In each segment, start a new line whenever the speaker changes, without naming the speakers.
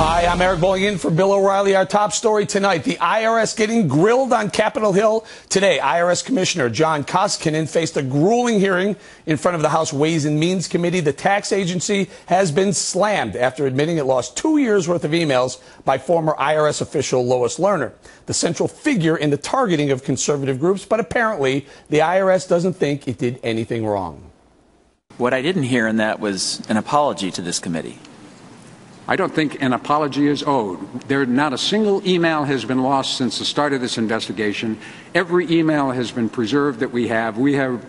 Hi, I'm Eric Bolling in for Bill O'Reilly. Our top story tonight, the IRS getting grilled on Capitol Hill. Today, IRS Commissioner John Koskinen faced a grueling hearing in front of the House Ways and Means Committee. The tax agency has been slammed after admitting it lost 2 years' worth of emails by former IRS official Lois Lerner, the central figure in the targeting of conservative groups. But apparently, the IRS doesn't think it did anything wrong.
What I didn't hear in that was an apology to this committee.
I don't think an apology is owed. Not a single email has been lost since the start of this investigation. Every email has been preserved that we have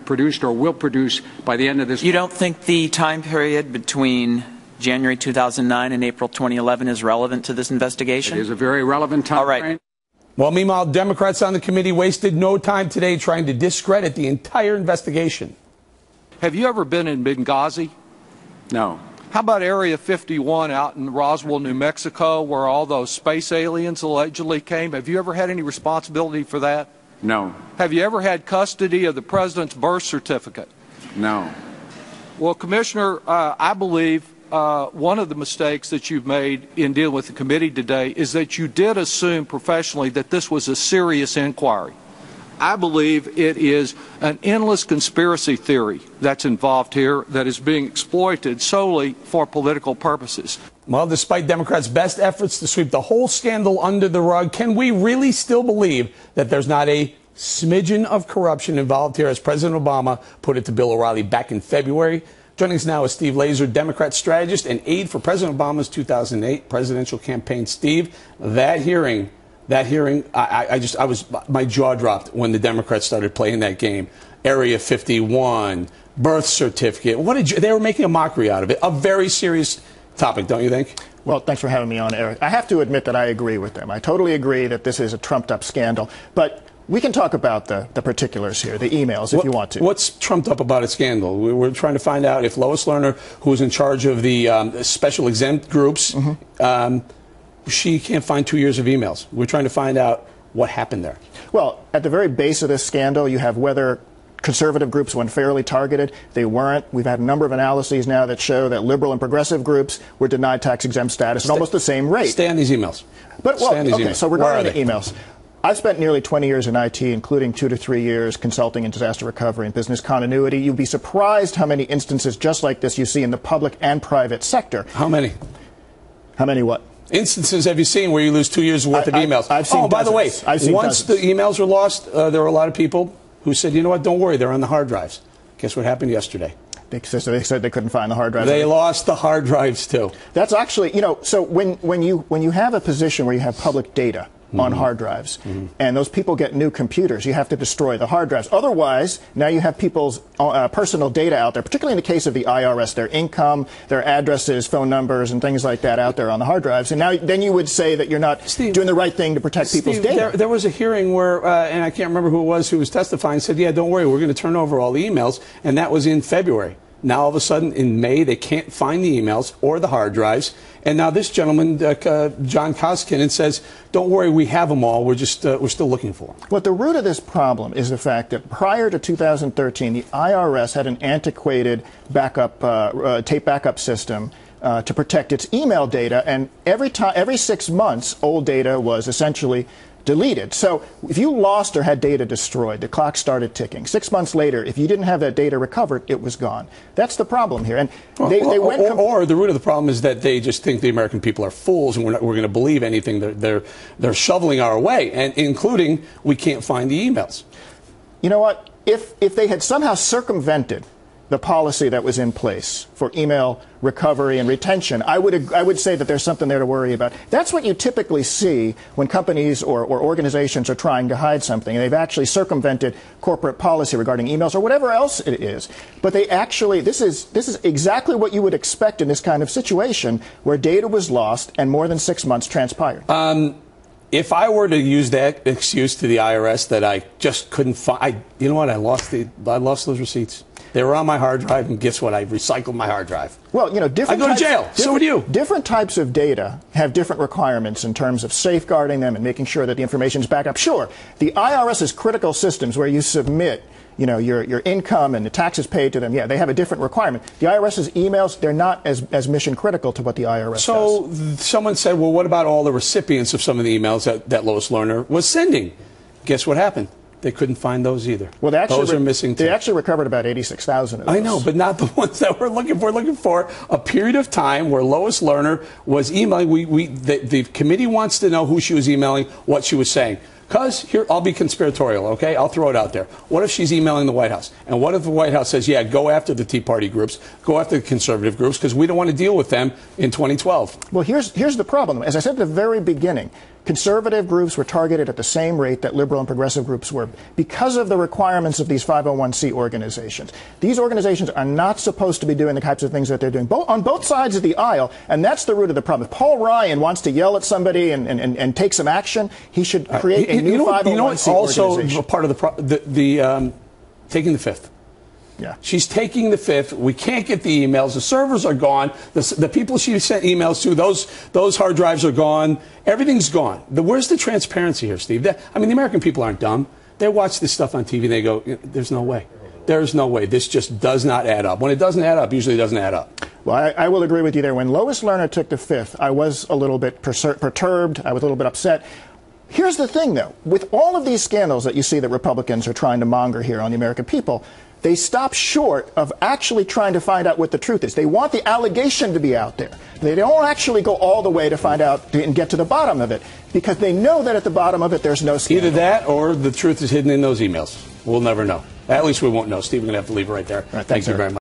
produced or will produce by the end of this.
You don't think the time period between January 2009 and April 2011 is relevant to this investigation?
It is a very relevant time.
All right.
Well, meanwhile, Democrats on the committee wasted no time today trying to discredit the entire investigation.
Have you ever been in Benghazi?
No.
How about Area 51 out in Roswell, New Mexico, where all those space aliens allegedly came? Have you ever had any responsibility for that?
No.
Have you ever had custody of the president's birth certificate?
No.
Well, Commissioner, I believe one of the mistakes that you've made in dealing with the committee today is that you did assume professionally that this was a serious inquiry. I believe it is an endless conspiracy theory that's involved here that is being exploited solely for political purposes.
Well, despite Democrats' best efforts to sweep the whole scandal under the rug, can we really still believe that there's not a smidgen of corruption involved here, as President Obama put it to Bill O'Reilly back in February? Joining us now is Steve Laser, Democrat strategist and aide for President Obama's 2008 presidential campaign. Steve, that hearing, my jaw dropped when the Democrats started playing that game. Area 51, birth certificate. They were making a mockery out of it. A very serious topic, don't you think?
Well, thanks for having me on, Eric. I have to admit that I agree with them. I totally agree that this is a trumped-up scandal. But we can talk about the particulars here, the emails, if you want to.
What's trumped up about a scandal? We're trying to find out if Lois Lerner, who was in charge of the special exempt groups, she can't find 2 years of emails. We're trying to find out what happened there.
Well, at the very base of this scandal, you have whether conservative groups were unfairly targeted. They weren't. We've had a number of analyses now that show that liberal and progressive groups were denied tax-exempt status at almost the same rate.
Stay on these emails.
But, well, so regarding the emails, I've spent nearly 20 years in IT, including 2 to 3 years consulting in disaster recovery and business continuity. You'd be surprised how many instances just like this you see in the public and private sector.
How many?
How many what?
Instances have you seen where you lose 2 years worth of emails?
I've seen
by the way, once
dozens.
the emails were lost, there were a lot of people who said, you know what, don't worry, they're on the hard drives. Guess what happened yesterday?
They said they couldn't find the hard drives.
They lost the hard drives, too.
That's actually, so when you have a position where you have public data on hard drives, and those people get new computers, you have to destroy the hard drives. Otherwise, now you have people's personal data out there, particularly in the case of the IRS, their income, their addresses, phone numbers, and things like that out there on the hard drives. And now then you would say that you're not doing the right thing to protect people's data.
There was a hearing where, and I can't remember who it was who was testifying, said, yeah, don't worry, we're going to turn over all the emails, and that was in February. Now, all of a sudden, in May, they can't find the emails or the hard drives. And now this gentleman, John Koskinen, says, don't worry, we have them all. We're still looking for them.
Well, the root of this problem is the fact that prior to 2013, the IRS had an antiquated tape backup system to protect its email data. And every 6 months, old data was essentially deleted. So if you lost or had data destroyed, the clock started ticking. 6 months later, if you didn't have that data recovered, it was gone. That's the problem here. And
or the root of the problem is that they just think the American people are fools and we're going to believe anything they're shoveling our way, and including we can't find the emails.
You know what? If they had somehow circumvented the policy that was in place for email recovery and retention, I would say that there's something there to worry about. That's what you typically see when companies or organizations are trying to hide something. They've actually circumvented corporate policy regarding emails or whatever else it is. But they actually, this is exactly what you would expect in this kind of situation where data was lost and more than 6 months transpired.
If I were to use that excuse to the IRS that I just couldn't find, you know what? I lost those receipts. They were on my hard drive, and guess what? I recycled my hard drive.
Well, you know,
I go to jail. So would you.
Different types of data have different requirements in terms of safeguarding them and making sure that the information is backed up. Sure, the IRS's critical systems where you submit, you know, your income and the taxes paid to them, yeah, they have a different requirement. The IRS's emails, they're not as mission critical to what the IRS does.
So someone said, well, what about all the recipients of some of the emails that Lois Lerner was sending? Guess what happened? They couldn't find those either. Well, those are missing too.
They actually recovered about 86,000 of those.
I know, but not the ones that we're looking for. Looking for a period of time where Lois Lerner was emailing. The committee wants to know who she was emailing, what she was saying. Because, here, I'll be conspiratorial, okay? I'll throw it out there. What if she's emailing the White House? And what if the White House says, yeah, go after the Tea Party groups, go after the conservative groups, because we don't want to deal with them in 2012?
Well, here's the problem. As I said at the very beginning, conservative groups were targeted at the same rate that liberal and progressive groups were because of the requirements of these 501c organizations. These organizations are not supposed to be doing the types of things that they're doing on both sides of the aisle, and that's the root of the problem. If Paul Ryan wants to yell at somebody and take some action, he should create a new 501c
also
organization.
Part of the taking the fifth.
Yeah.
She's taking the fifth. We can't get the emails. The servers are gone. The people she sent emails to, those hard drives are gone. Everything's gone. Where's the transparency here, Steve? I mean, the American people aren't dumb. They watch this stuff on TV and they go, there's no way. There's no way. This just does not add up. When it doesn't add up, usually it doesn't add up.
Well, I will agree with you there. When Lois Lerner took the fifth, I was a little bit perturbed. I was a little bit upset. Here's the thing, though. With all of these scandals that you see that Republicans are trying to monger here on the American people, they stop short of actually trying to find out what the truth is. They want the allegation to be out there. They don't actually go all the way to find out and get to the bottom of it, because they know that at the bottom of it there's no scandal.
Either that or the truth is hidden in those emails. We'll never know. At least we won't know. Steve, we're going to have to leave it right there.
All right,
Thank you very much.